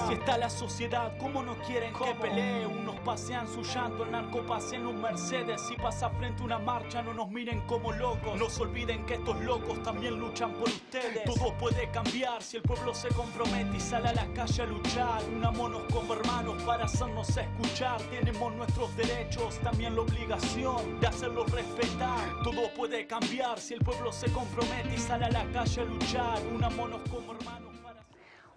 Así está la sociedad, ¿cómo no quieren que pelee? Unos pasean su llanto, el narco pasea en un Mercedes. Si pasa frente a una marcha, no nos miren como locos. No se olviden que estos locos también luchan por ustedes. Todo puede cambiar si el pueblo se compromete y sale a la calle a luchar. Unámonos como hermanos para hacernos escuchar. Tenemos nuestros derechos, también la obligación de hacerlos respetar. Todo puede cambiar si el pueblo se compromete y sale a la calle a luchar. Unámonos como hermanos para...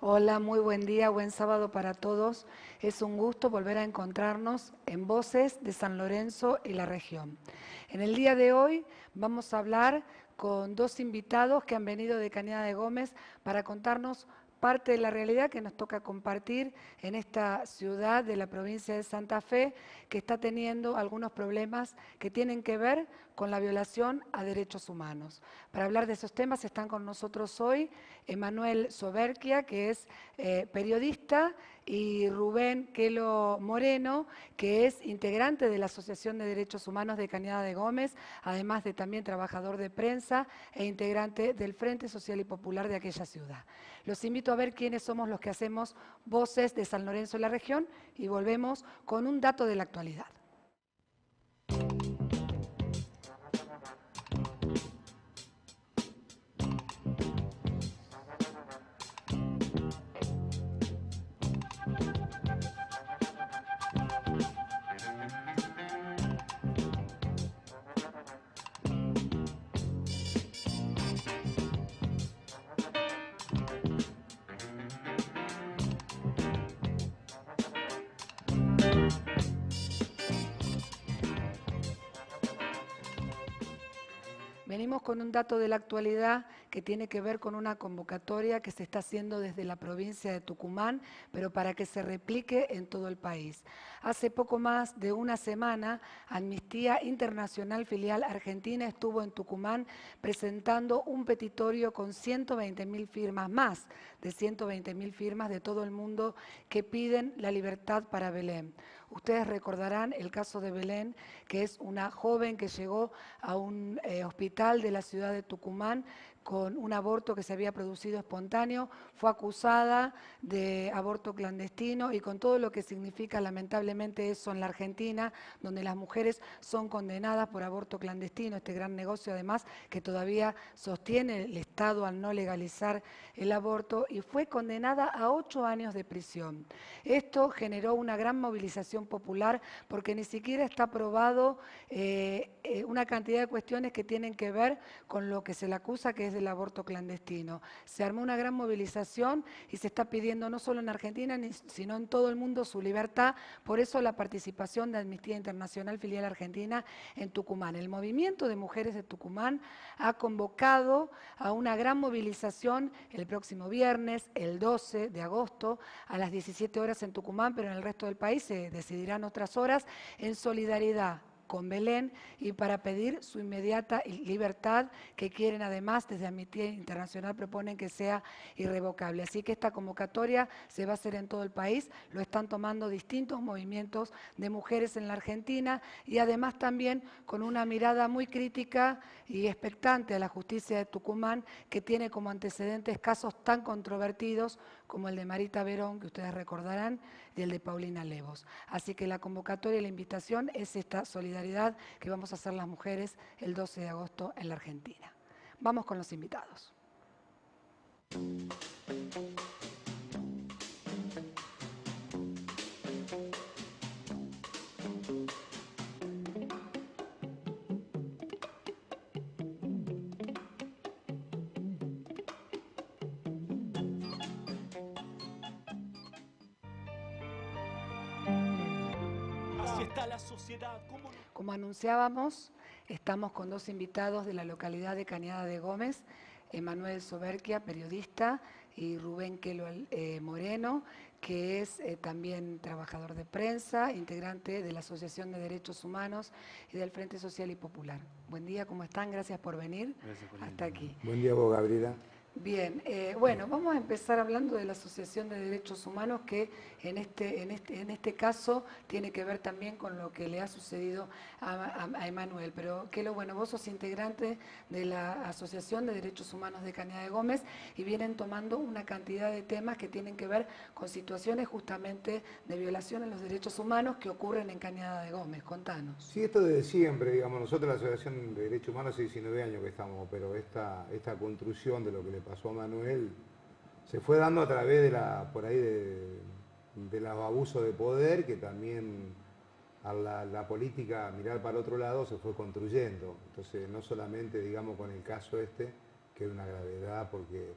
Hola, muy buen día, buen sábado para todos. Es un gusto volver a encontrarnos en Voces de San Lorenzo y la región. En el día de hoy vamos a hablar con dos invitados que han venido de Cañada de Gómez para contarnos parte de la realidad que nos toca compartir en esta ciudad de la provincia de Santa Fe, que está teniendo algunos problemas que tienen que ver con la violación a derechos humanos. Para hablar de esos temas están con nosotros hoy Emanuel Soberquia, que es periodista, y Rubén Quelo Moreno, que es integrante de la Asociación de Derechos Humanos de Cañada de Gómez, además de también trabajador de prensa e integrante del Frente Social y Popular de aquella ciudad. Los invito a ver quiénes somos los que hacemos Voces de San Lorenzo y la región y volvemos con un dato de la actualidad. Venimos con un dato de la actualidad que tiene que ver con una convocatoria que se está haciendo desde la provincia de Tucumán, pero para que se replique en todo el país. Hace poco más de una semana, Amnistía Internacional Filial Argentina estuvo en Tucumán presentando un petitorio con 120.000 firmas, más de 120.000 firmas de todo el mundo que piden la libertad para Belén. Ustedes recordarán el caso de Belén, que es una joven que llegó a un hospital de la ciudad de Tucumán con un aborto que se había producido espontáneo, fue acusada de aborto clandestino y con todo lo que significa lamentablemente eso en la Argentina, donde las mujeres son condenadas por aborto clandestino, este gran negocio además que todavía sostiene el Estado al no legalizar el aborto, y fue condenada a 8 años de prisión. Esto generó una gran movilización popular porque ni siquiera está aprobado una cantidad de cuestiones que tienen que ver con lo que se le acusa, que es del aborto clandestino. Se armó una gran movilización y se está pidiendo no solo en Argentina, sino en todo el mundo su libertad. Por eso la participación de Amnistía Internacional Filial Argentina en Tucumán. El movimiento de mujeres de Tucumán ha convocado a una gran movilización el próximo viernes, el 12 de agosto, a las 17 horas en Tucumán, pero en el resto del país se decidirán otras horas, en solidaridad con Belén y para pedir su inmediata libertad, que quieren además desde Amnistía Internacional proponen que sea irrevocable. Así que esta convocatoria se va a hacer en todo el país, lo están tomando distintos movimientos de mujeres en la Argentina y además también con una mirada muy crítica y expectante a la justicia de Tucumán, que tiene como antecedentes casos tan controvertidos como el de Marita Verón, que ustedes recordarán, y el de Paulina Levos. Así que la convocatoria y la invitación es esta solidaridad que vamos a hacer las mujeres el 12 de agosto en la Argentina. Vamos con los invitados. Así está la sociedad, ¿cómo no? Como anunciábamos, estamos con dos invitados de la localidad de Cañada de Gómez, Emanuel Soberquia, periodista, y Rubén Quelo Moreno, que es también trabajador de prensa, integrante de la Asociación de Derechos Humanos y del Frente Social y Popular. Buen día, ¿cómo están? Gracias por venir Gracias por hasta invitarme. aquí. Buen día vos, Gabriela. Bien, bueno, vamos a empezar hablando de la Asociación de Derechos Humanos que en este caso tiene que ver también con lo que le ha sucedido a Emanuel. Pero bueno, vos sos integrante de la Asociación de Derechos Humanos de Cañada de Gómez y vienen tomando una cantidad de temas que tienen que ver con situaciones justamente de violación a los derechos humanos que ocurren en Cañada de Gómez. Contanos. Sí, esto desde siempre, digamos, nosotros la Asociación de Derechos Humanos hace 19 años que estamos, pero esta construcción de lo que le pasó a Manuel se fue dando a través de por ahí de los abusos de poder, que también a la política mirar para otro lado se fue construyendo. Entonces, no solamente, digamos, con el caso este, que es una gravedad porque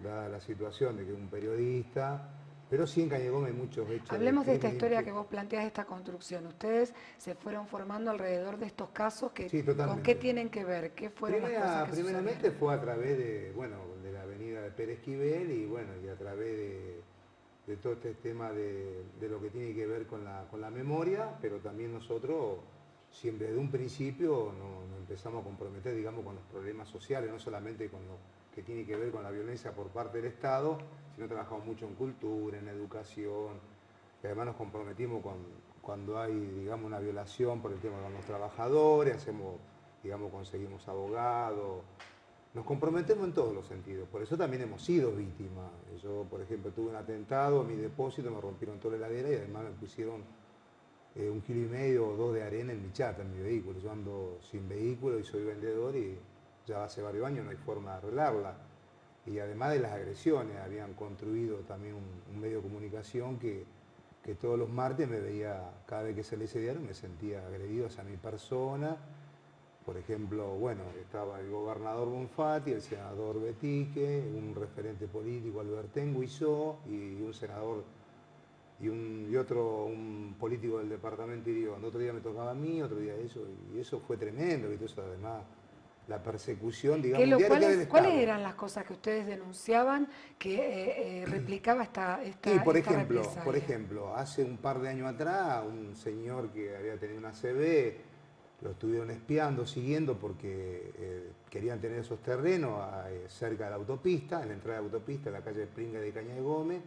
dada la situación de que un periodista. Pero sí en Cañada de Gómez hay muchos hechos. Hablemos de esta historia que vos planteás, esta construcción. Ustedes se fueron formando alrededor de estos casos que, sí, ¿con qué tienen que ver? ¿Qué fueron las cosas que primeramente sucedieron? fue a través de, bueno, de la avenida de Pérez Esquivel y bueno, y a través de todo este tema de lo que tiene que ver con la memoria, pero también nosotros siempre desde un principio nos empezamos a comprometer, digamos, con los problemas sociales, no solamente con lo que tiene que ver con la violencia por parte del Estado, sino trabajamos mucho en cultura, en educación, y además nos comprometimos cuando hay, digamos, una violación por el tema con los trabajadores, hacemos, digamos, conseguimos abogados, nos comprometemos en todos los sentidos, por eso también hemos sido víctimas. Yo, por ejemplo, tuve un atentado en mi depósito, me rompieron toda la heladera y además me pusieron 1,5 kilos o 2 de arena en mi chata, en mi vehículo. Yo ando sin vehículo y soy vendedor y ya hace varios años no hay forma de arreglarla. Y además de las agresiones, habían construido también un medio de comunicación que todos los martes me veía, cada vez que salía ese diario me sentía agredido hacia mi persona. Por ejemplo, bueno, estaba el gobernador Bonfatti, el senador Betique, un referente político Albertengo y yo, y un senador y otro, un político del departamento Irigoyen. Otro día me tocaba a mí, otro día eso, y eso fue tremendo, y eso además, la persecución, digamos, diaria del Estado. ¿Cuáles eran las cosas que ustedes denunciaban que replicaba esta represalia? Por ejemplo, hace un par de años atrás, un señor que había tenido una CB, lo estuvieron espiando, siguiendo, porque querían tener esos terrenos cerca de la autopista, en la entrada de la autopista, en la calle Pringa de Cañada de Gómez.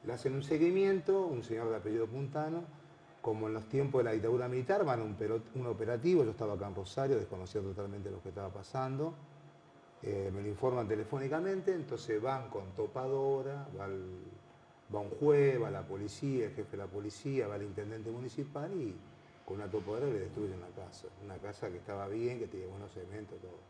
Le hacen un seguimiento, un señor de apellido Puntano, como en los tiempos de la dictadura militar, van a un operativo, yo estaba acá en Rosario, desconocía totalmente lo que estaba pasando, me lo informan telefónicamente, entonces van con topadora, va un juez, va la policía, el jefe de la policía, va el intendente municipal y con una topadora le destruyen una casa que estaba bien, que tenía buenos cementos, todo.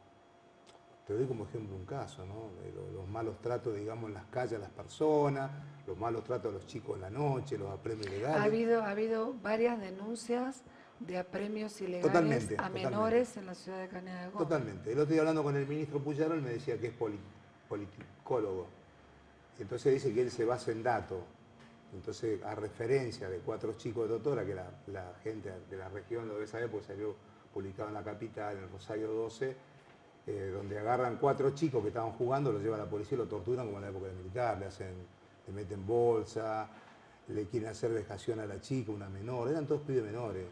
Te doy como ejemplo un caso, ¿no? Los malos tratos, digamos, en las calles a las personas, los malos tratos a los chicos en la noche, los apremios ilegales. Ha habido varias denuncias de apremios ilegales Totalmente, a menores en la ciudad de Cañada de Gómez. Totalmente. El otro día hablando con el ministro Puyaro, él me decía que es politicólogo. Entonces dice que él se basa en datos. Entonces, a referencia de 4 chicos de Totora, que la gente de la región lo debe saber, porque salió publicado en la capital, en Rosario 12, donde agarran 4 chicos que estaban jugando, los lleva a la policía y lo torturan como en la época del militar, le meten bolsa, le quieren hacer vejación a la chica, una menor, eran todos pibes menores.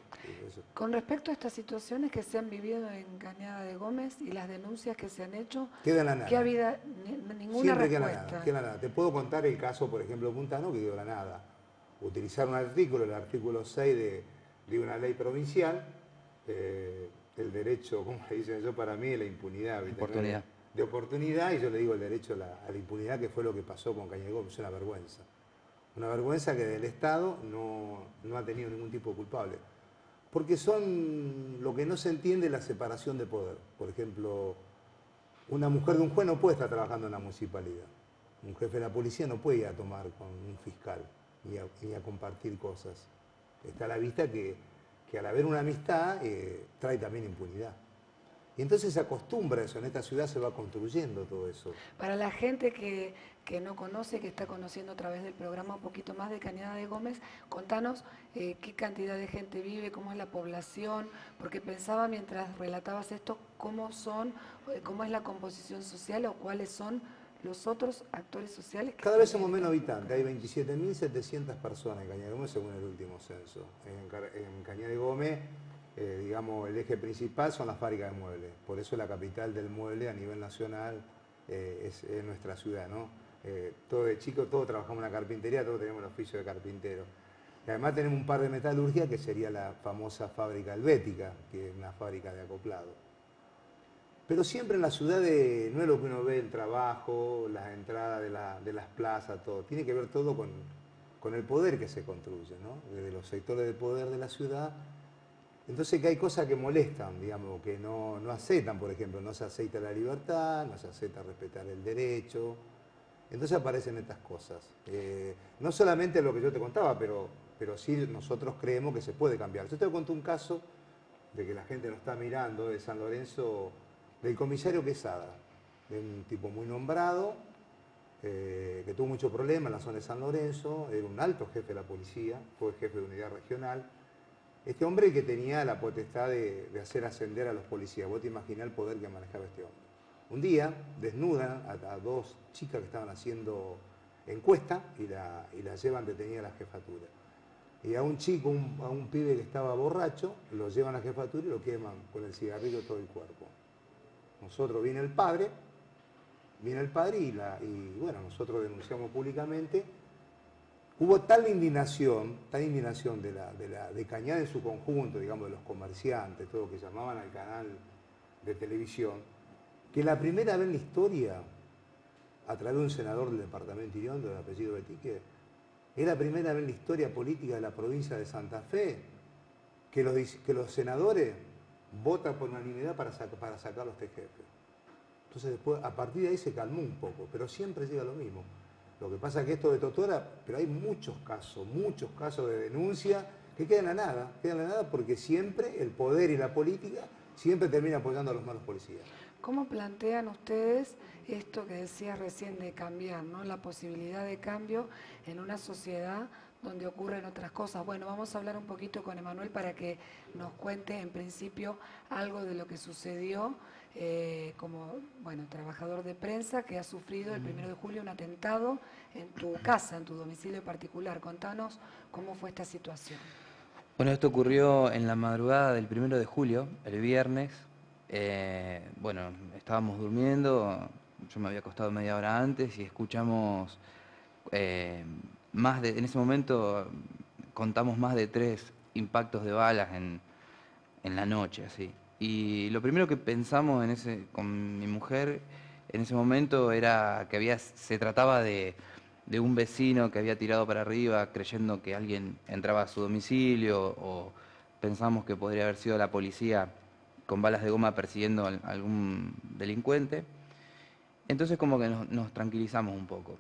Eso. Con respecto a estas situaciones que se han vivido en Cañada de Gómez y las denuncias que se han hecho, queda en la nada. ¿qué ha habido? Ninguna siempre respuesta. Queda en la nada. Te puedo contar el caso, por ejemplo, Puntano, que quedó en la nada. Utilizar un artículo, el artículo 6 de una ley provincial, el derecho, ¿cómo le dicen yo? Para mí, la impunidad. Oportunidad. De oportunidad, y yo le digo el derecho a la impunidad, que fue lo que pasó con Cañada de Gómez, es una vergüenza. Una vergüenza que del Estado no ha tenido ningún tipo de culpable. Porque son lo que no se entiende la separación de poder. Por ejemplo, una mujer de un juez no puede estar trabajando en la municipalidad. Un jefe de la policía no puede ir a tomar con un fiscal ni a compartir cosas. Está a la vista que al haber una amistad trae también impunidad. Y entonces se acostumbra a eso, en esta ciudad se va construyendo todo eso. Para la gente que no conoce, que está conociendo a través del programa un poquito más de Cañada de Gómez, contanos qué cantidad de gente vive, cómo es la población, porque pensaba mientras relatabas esto, cómo es la composición social o cuáles son los otros actores sociales. Cada vez somos menos habitantes, hay 27.700 personas en Cañada de Gómez según el último censo. En Cañada de Gómez, digamos, el eje principal son las fábricas de muebles, por eso es la capital del mueble a nivel nacional es nuestra ciudad, ¿no? Todo de chico, todos trabajamos en la carpintería, todos tenemos el oficio de carpintero. Y además tenemos un par de metalurgia, que sería la famosa fábrica helvética, que es una fábrica de acoplado. Pero siempre en la ciudad no es lo que uno ve, el trabajo, las entradas de las plazas, todo. Tiene que ver todo con el poder que se construye, ¿no? Desde los sectores de poder de la ciudad. Entonces que hay cosas que molestan, digamos, que no aceptan, por ejemplo, no se acepta la libertad, no se acepta respetar el derecho. Entonces aparecen estas cosas. No solamente lo que yo te contaba, pero sí nosotros creemos que se puede cambiar. Yo te conté un caso de que la gente no está mirando de San Lorenzo, del comisario Quesada, de un tipo muy nombrado, que tuvo muchos problemas en la zona de San Lorenzo, era un alto jefe de la policía, fue jefe de unidad regional. Este hombre que tenía la potestad de hacer ascender a los policías. Vos te imaginás el poder que manejaba este hombre. Un día desnudan a dos chicas que estaban haciendo encuesta y la llevan detenida a la jefatura. Y a un chico, a un pibe que estaba borracho, lo llevan a la jefatura y lo queman con el cigarrillo todo el cuerpo. Nosotros viene el padre y bueno, nosotros denunciamos públicamente. Hubo tal indignación de Cañada en su conjunto, digamos, de los comerciantes, todo lo que llamaban al canal de televisión, que la primera vez en la historia, a través de un senador del departamento Iriondo, de apellido Betique, es la primera vez en la historia política de la provincia de Santa Fe que los senadores votan por unanimidad para sacar a los tres jefes. Entonces después, a partir de ahí se calmó un poco, pero siempre llega lo mismo. Lo que pasa es que esto de Totora, pero hay muchos casos de denuncia que quedan a nada porque siempre el poder y la política siempre termina apoyando a los malos policías. ¿Cómo plantean ustedes esto que decías recién de cambiar, ¿no? La posibilidad de cambio en una sociedad donde ocurren otras cosas? Bueno, vamos a hablar un poquito con Emanuel para que nos cuente en principio algo de lo que sucedió como, bueno, trabajador de prensa que ha sufrido el 1 de julio un atentado en tu casa, en tu domicilio particular. Contanos cómo fue esta situación. Bueno, esto ocurrió en la madrugada del 1 de julio, el viernes. Bueno, estábamos durmiendo, yo me había acostado media hora antes y escuchamos en ese momento contamos más de 3 impactos de balas en la noche, así. Y lo primero que pensamos con mi mujer en ese momento era que se trataba de un vecino que había tirado para arriba creyendo que alguien entraba a su domicilio, o pensamos que podría haber sido la policía con balas de goma persiguiendo a algún delincuente. Entonces como que nos tranquilizamos un poco.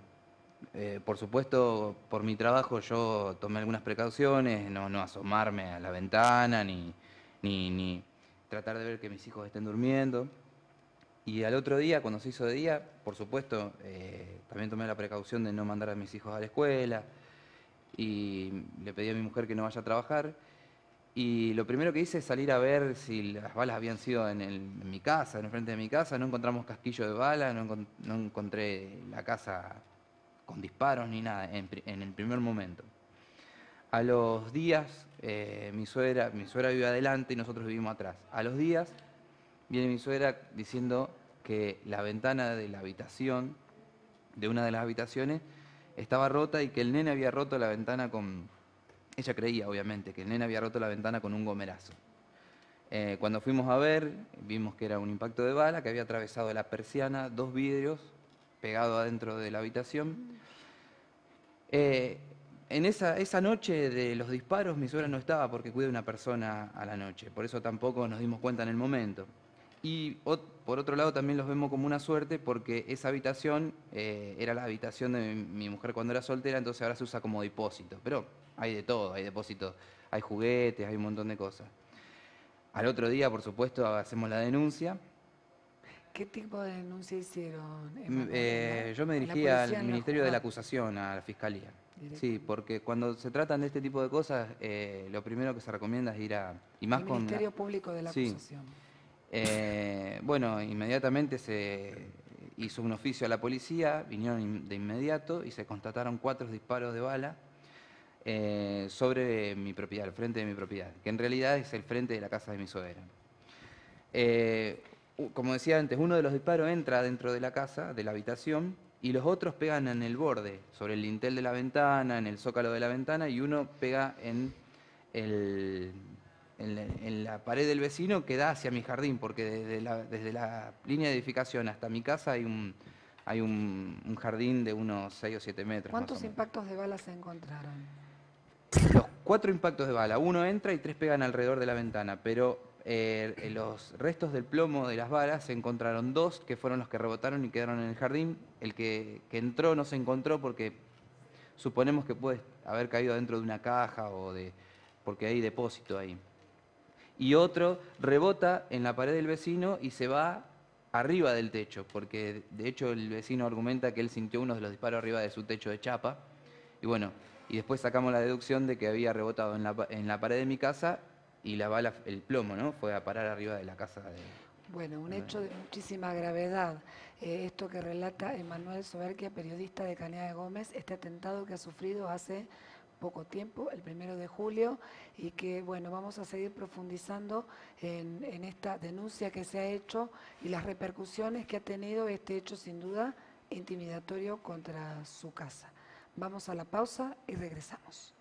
Por supuesto, por mi trabajo yo tomé algunas precauciones, no asomarme a la ventana, ni tratar de ver que mis hijos estén durmiendo. Y al otro día, cuando se hizo de día, por supuesto, también tomé la precaución de no mandar a mis hijos a la escuela y le pedí a mi mujer que no vaya a trabajar. Y lo primero que hice es salir a ver si las balas habían sido en mi casa, en el frente de mi casa. No encontramos casquillo de bala, no encontré la casa con disparos ni nada en el primer momento. A los días, mi suegra vive adelante y nosotros vivimos atrás. A los días viene mi suegra diciendo que la ventana de la habitación, de una de las habitaciones, estaba rota y que el nene había roto la ventana Ella creía, obviamente, que el nene había roto la ventana con un gomerazo. Cuando fuimos a ver, vimos que era un impacto de bala, que había atravesado la persiana, 2 vidrios pegados adentro de la habitación. En esa noche de los disparos, mi suegra no estaba porque cuida a una persona a la noche. Por eso tampoco nos dimos cuenta en el momento. Y por otro lado también los vemos como una suerte porque esa habitación era la habitación de mi mujer cuando era soltera, entonces ahora se usa como depósito. Pero hay de todo, hay depósitos, hay juguetes, hay un montón de cosas. Al otro día, por supuesto, hacemos la denuncia. ¿Qué tipo de denuncia hicieron? Yo me dirigí al Ministerio de la Acusación, a la Fiscalía. Sí, porque cuando se tratan de este tipo de cosas, lo primero que se recomienda es ir al Ministerio Público de la Acusación. Bueno, inmediatamente se hizo un oficio a la policía, vinieron de inmediato y se constataron 4 disparos de bala sobre mi propiedad, el frente de mi propiedad, que en realidad es el frente de la casa de mi suegra. como decía antes, uno de los disparos entra dentro de la casa, de la habitación, y los otros pegan en el borde, sobre el lintel de la ventana, en el zócalo de la ventana, y uno pega en la pared del vecino que da hacia mi jardín, porque desde la línea de edificación hasta mi casa hay un jardín de unos 6 o 7 metros. ¿Cuántos impactos de bala se encontraron? Los 4 impactos de bala, uno entra y 3 pegan alrededor de la ventana, pero los restos del plomo de las balas se encontraron 2 que fueron los que rebotaron y quedaron en el jardín. El que entró no se encontró porque suponemos que puede haber caído dentro de una caja porque hay depósito ahí. Y otro rebota en la pared del vecino y se va arriba del techo, porque de hecho el vecino argumenta que él sintió uno de los disparos arriba de su techo de chapa. Y bueno, y después sacamos la deducción de que había rebotado en la pared de mi casa y la bala, el plomo, ¿no? Fue a parar arriba de la casa de... Bueno, un hecho de muchísima gravedad. Esto que relata Emanuel Soberquia, periodista de Cañada de Gómez, este atentado que ha sufrido hace poco tiempo, el 1 de julio, y que, bueno, vamos a seguir profundizando en esta denuncia que se ha hecho y las repercusiones que ha tenido este hecho, sin duda, intimidatorio contra su casa. Vamos a la pausa y regresamos.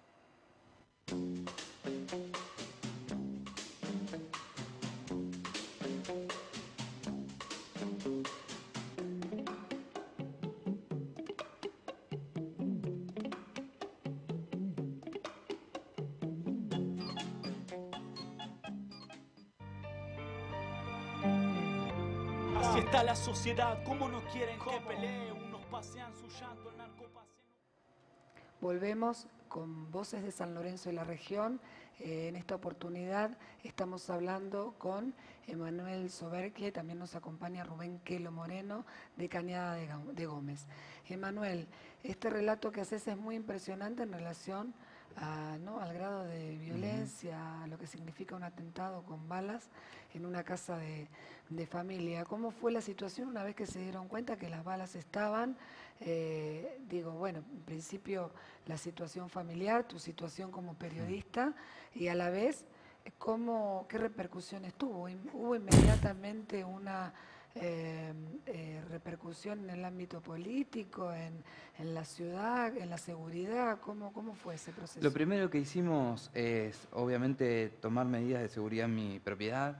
Así está la sociedad, ¿cómo no quieren que pelee? Unos pasean su llanto, el narco pasea... Volvemos con Voces de San Lorenzo y la región. En esta oportunidad estamos hablando con Emanuel Soberquia y también nos acompaña Rubén Quelo Moreno de Cañada de Gómez. Emanuel, este relato que haces es muy impresionante en relación al grado de violencia, a lo que significa un atentado con balas en una casa de familia. ¿Cómo fue la situación una vez que se dieron cuenta que las balas estaban? Bueno, en principio la situación familiar, tu situación como periodista y a la vez, ¿qué repercusiones tuvo? ¿Hubo inmediatamente una repercusión en el ámbito político, en la ciudad, en la seguridad? ¿Cómo fue ese proceso? Lo primero que hicimos es, obviamente, tomar medidas de seguridad en mi propiedad,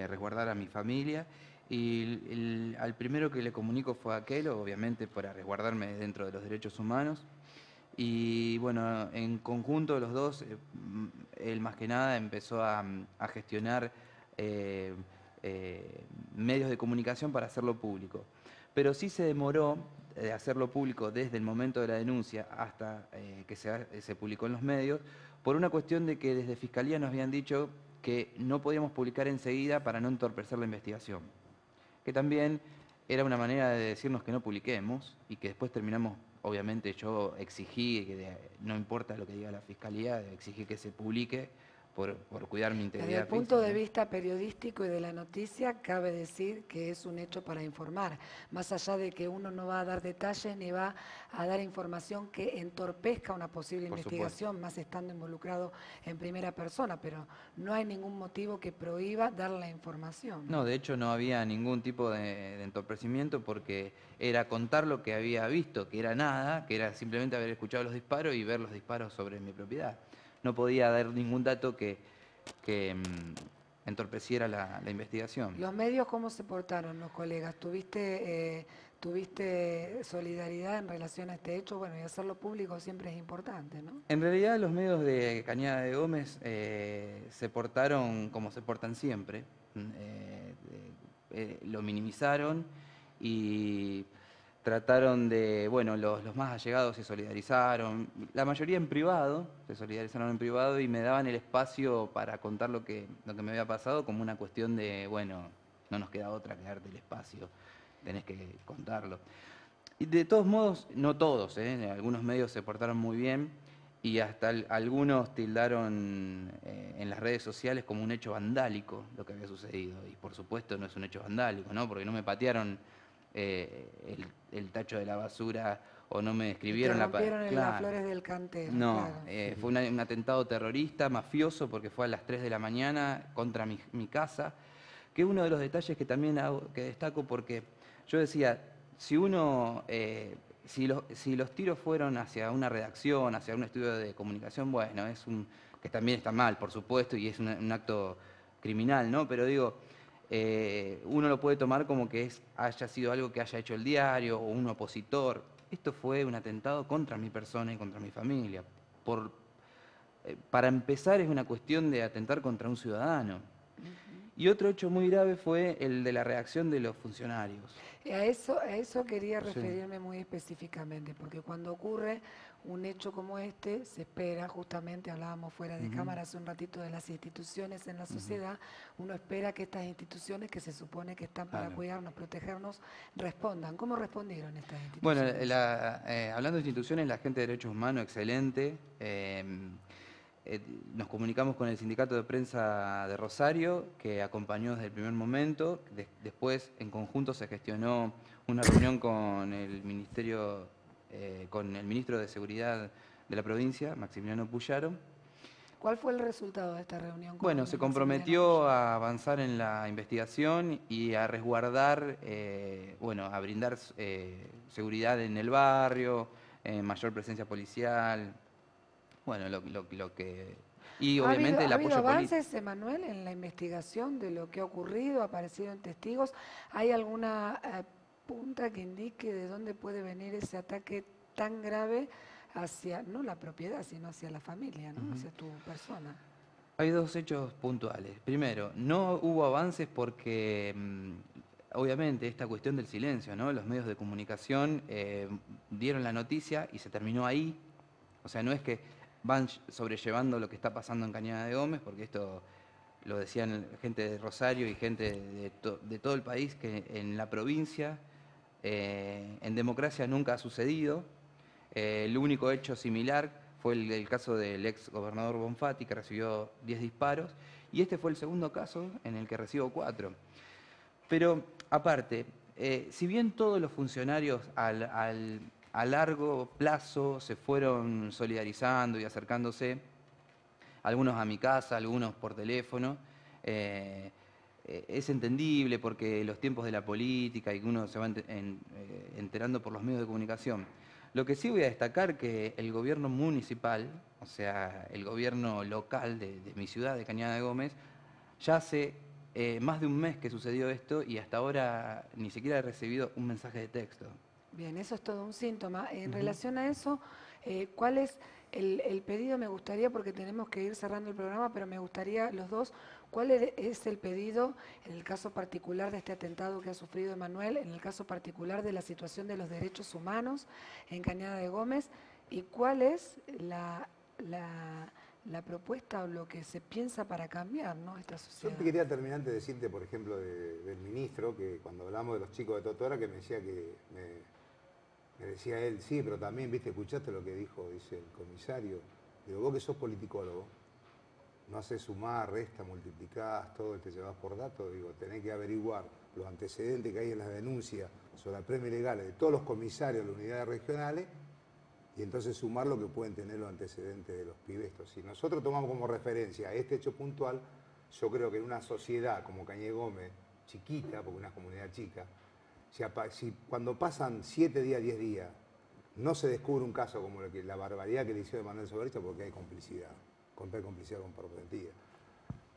resguardar a mi familia. Y al primero que le comunico fue a Quelo, obviamente para resguardarme dentro de los derechos humanos. Y bueno, en conjunto los dos, él más que nada empezó a gestionar medios de comunicación para hacerlo público. Pero sí se demoró de hacerlo público desde el momento de la denuncia hasta que se publicó en los medios, por una cuestión de que desde Fiscalía nos habían dicho que no podíamos publicar enseguida para no entorpecer la investigación. Que también era una manera de decirnos que no publiquemos y que después terminamos, obviamente yo exigí, que no importa lo que diga la Fiscalía, exigí que se publique por cuidar mi integridad Desde el física, punto de vista periodístico y de la noticia, cabe decir que es un hecho para informar, más allá de que uno no va a dar detalles ni va a dar información que entorpezca una posible investigación, más estando involucrado en primera persona, pero no hay ningún motivo que prohíba dar la información. No, de hecho no había ningún tipo de entorpecimiento porque era contar lo que había visto, que era nada, que era simplemente haber escuchado los disparos y ver los disparos sobre mi propiedad. No podía dar ningún dato que entorpeciera la investigación. ¿Los medios cómo se portaron, los colegas? ¿Tuviste solidaridad en relación a este hecho? Bueno, y hacerlo público siempre es importante, ¿no? En realidad los medios de Cañada de Gómez se portaron como se portan siempre. Lo minimizaron y trataron de, bueno, los más allegados se solidarizaron, la mayoría en privado, se solidarizaron en privado y me daban el espacio para contar lo que me había pasado como una cuestión de, bueno, no nos queda otra que darte el espacio, tenés que contarlo. Y de todos modos, no todos, algunos medios se portaron muy bien y hasta algunos tildaron en las redes sociales como un hecho vandálico lo que había sucedido. Y por supuesto no es un hecho vandálico, ¿no? Porque no me patearon el tacho de la basura o no me escribieron las flores del cantero. No, claro. fue un atentado terrorista, mafioso, porque fue a las 3 de la mañana contra mi casa, que es uno de los detalles que también que destaco, porque yo decía, si uno, si los tiros fueron hacia una redacción, hacia un estudio de comunicación, bueno, que también está mal, por supuesto, y es un acto criminal, ¿no? Pero digo, uno lo puede tomar como que haya sido algo que haya hecho el diario o un opositor. Esto fue un atentado contra mi persona y contra mi familia. Para empezar, es una cuestión de atentar contra un ciudadano. Y otro hecho muy grave fue el de la reacción de los funcionarios. A eso quería Sí. referirme muy específicamente, porque cuando ocurre un hecho como este, se espera, justamente hablábamos fuera de cámara hace un ratito de las instituciones en la sociedad, uno espera que estas instituciones que se supone que están para cuidarnos, protegernos, respondan. ¿Cómo respondieron estas instituciones? Bueno, hablando de instituciones, la gente de derechos humanos, excelente. Nos comunicamos con el Sindicato de Prensa de Rosario, que acompañó desde el primer momento. Después, en conjunto, se gestionó una reunión con el con el ministro de Seguridad de la provincia, Maximiliano Puyaro. ¿Cuál fue el resultado de esta reunión? Bueno, se comprometió a avanzar en la investigación y a resguardar, a brindar seguridad en el barrio, mayor presencia policial. Bueno, lo que... Y obviamente el apoyo político. ¿Ha habido avances, Emanuel, en la investigación de lo que ha ocurrido? ¿Aparecieron testigos? ¿Hay alguna punta que indique de dónde puede venir ese ataque tan grave hacia, no la propiedad, sino hacia la familia, ¿no? Hacia tu persona? Hay dos hechos puntuales. Primero, no hubo avances porque... obviamente esta cuestión del silencio, ¿no? Los medios de comunicación dieron la noticia y se terminó ahí. O sea, no es que van sobrellevando lo que está pasando en Cañada de Gómez, porque esto lo decían gente de Rosario y gente de todo el país, que en la provincia, en democracia nunca ha sucedido. El único hecho similar fue el caso del ex gobernador Bonfatti, que recibió 10 disparos, y este fue el segundo caso en el que recibió 4. Pero aparte, si bien todos los funcionarios a largo plazo se fueron solidarizando y acercándose, algunos a mi casa, algunos por teléfono, es entendible porque los tiempos de la política y que uno se va enterando por los medios de comunicación. Lo que sí voy a destacar que el gobierno municipal, o sea, el gobierno local de mi ciudad, de Cañada de Gómez, ya hace más de un mes que sucedió esto y hasta ahora ni siquiera he recibido un mensaje de texto. Bien, eso es todo un síntoma. En relación a eso, ¿cuál es el pedido? Me gustaría, porque tenemos que ir cerrando el programa, pero me gustaría los dos, ¿cuál es el pedido en el caso particular de este atentado que ha sufrido Emanuel, en el caso particular de la situación de los derechos humanos en Cañada de Gómez, y cuál es la propuesta o lo que se piensa para cambiar, ¿no?, esta sociedad? Yo quería terminar de decirte, por ejemplo, del ministro, que cuando hablamos de los chicos de Totora, que me decía me decía él, sí, pero también, viste, escuchaste lo que dijo, dice el comisario. Digo, vos que sos politicólogo, no haces sumar, resta, multiplicás, todo, te llevas por datos, digo, tenés que averiguar los antecedentes que hay en las denuncias sobre la premia ilegal de todos los comisarios de las unidades regionales y entonces sumar lo que pueden tener los antecedentes de los pibes. Si nosotros tomamos como referencia este hecho puntual, yo creo que en una sociedad como Cañada de Gómez, chiquita, porque una comunidad chica, si cuando pasan 7 días, 10 días, no se descubre un caso como la barbaridad que le hicieron a Manuel Sobercha, porque hay complicidad comprometida.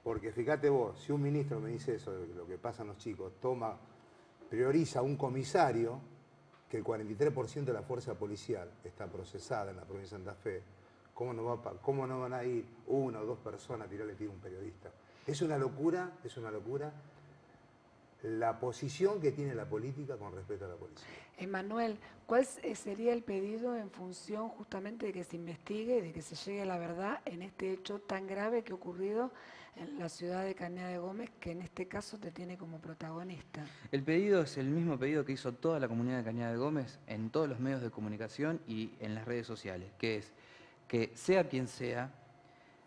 Porque fíjate vos, si un ministro me dice eso, de lo que pasan los chicos, prioriza a un comisario, que el 43% de la fuerza policial está procesada en la provincia de Santa Fe, ¿cómo no van a ir 1 o 2 personas a tirarle tiro a un periodista? Es una locura la posición que tiene la política con respecto a la policía. Emanuel, ¿cuál sería el pedido en función justamente de que se investigue, de que se llegue a la verdad en este hecho tan grave que ha ocurrido en la ciudad de Cañada de Gómez, que en este caso te tiene como protagonista? El pedido es el mismo pedido que hizo toda la comunidad de Cañada de Gómez en todos los medios de comunicación y en las redes sociales, que es que sea quien sea,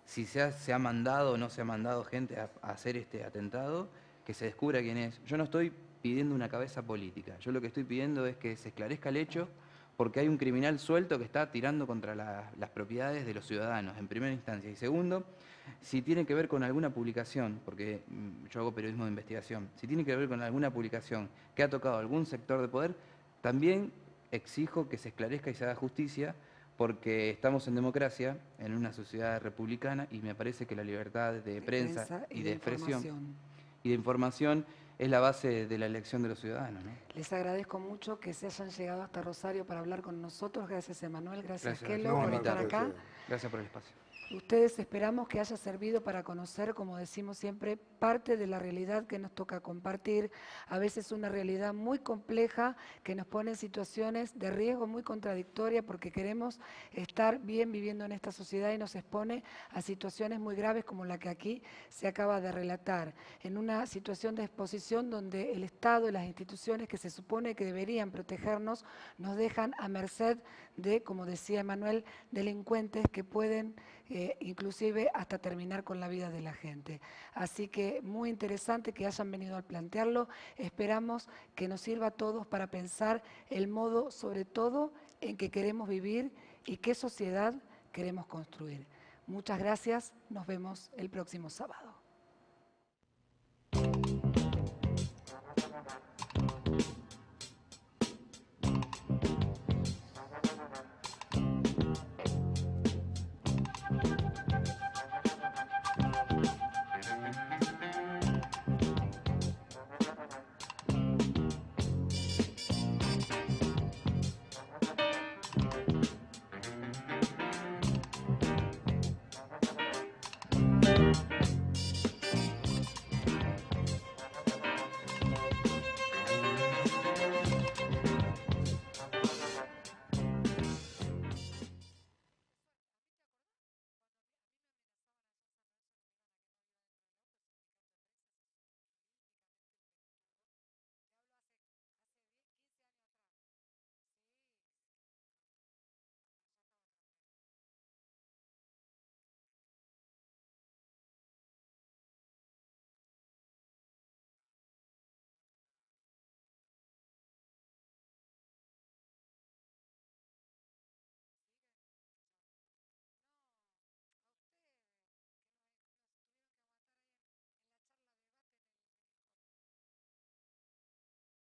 si se ha mandado o no se ha mandado gente a hacer este atentado, que se descubra quién es. Yo no estoy pidiendo una cabeza política, yo lo que estoy pidiendo es que se esclarezca el hecho, porque hay un criminal suelto que está tirando contra las propiedades de los ciudadanos, en primera instancia. Y segundo, si tiene que ver con alguna publicación, porque yo hago periodismo de investigación, si tiene que ver con alguna publicación que ha tocado algún sector de poder, también exijo que se esclarezca y se haga justicia, porque estamos en democracia, en una sociedad republicana, y me parece que la libertad de prensa y de expresión y de información es la base de la elección de los ciudadanos, ¿no? Les agradezco mucho que se hayan llegado hasta Rosario para hablar con nosotros. Gracias, Emanuel. Gracias, Kelo, No, por no, estar gracias a acá. ustedes. Gracias por el espacio. Ustedes esperamos que haya servido para conocer, como decimos siempre, parte de la realidad que nos toca compartir, a veces una realidad muy compleja que nos pone en situaciones de riesgo muy contradictorias porque queremos estar bien viviendo en esta sociedad y nos expone a situaciones muy graves como la que aquí se acaba de relatar, en una situación de exposición donde el Estado y las instituciones que se supone que deberían protegernos nos dejan a merced de, como decía Emanuel, delincuentes que pueden inclusive hasta terminar con la vida de la gente. Así que muy interesante que hayan venido a plantearlo. Esperamos que nos sirva a todos para pensar el modo, sobre todo, en que queremos vivir y qué sociedad queremos construir. Muchas gracias. Nos vemos el próximo sábado.